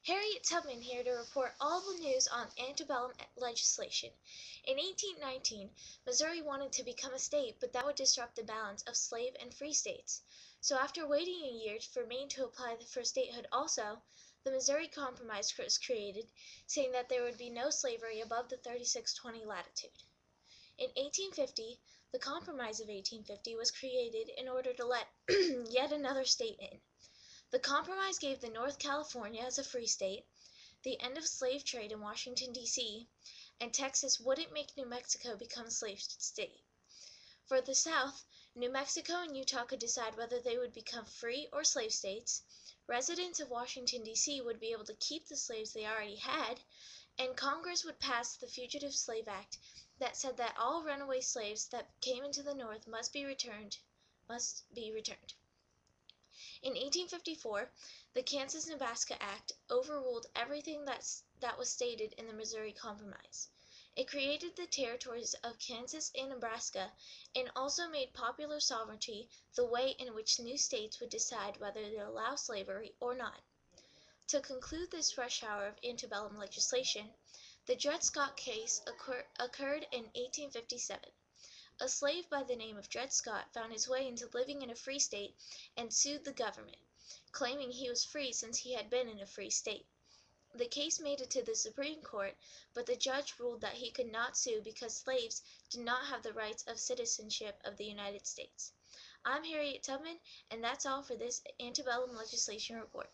Harriet Tubman here to report all the news on antebellum legislation. In 1819, Missouri wanted to become a state, but that would disrupt the balance of slave and free states. So after waiting a year for Maine to apply for statehood also, the Missouri Compromise was created, saying that there would be no slavery above the 3620 latitude. In 1850, the Compromise of 1850 was created in order to let yet another state in. The compromise gave the North California as a free state, the end of slave trade in Washington, D.C., and Texas wouldn't make New Mexico become a slave state. For the South, New Mexico and Utah could decide whether they would become free or slave states, residents of Washington, D.C. would be able to keep the slaves they already had, and Congress would pass the Fugitive Slave Act that said that all runaway slaves that came into the North must be returned. In 1854, the Kansas-Nebraska Act overruled everything that was stated in the Missouri Compromise. It created the territories of Kansas and Nebraska and also made popular sovereignty the way in which new states would decide whether to allow slavery or not. To conclude this rush hour of antebellum legislation, the Dred Scott case occurred in 1857. A slave by the name of Dred Scott found his way into living in a free state and sued the government, claiming he was free since he had been in a free state. The case made it to the Supreme Court, but the judge ruled that he could not sue because slaves did not have the rights of citizenship of the United States. I'm Harriet Tubman, and that's all for this antebellum legislation report.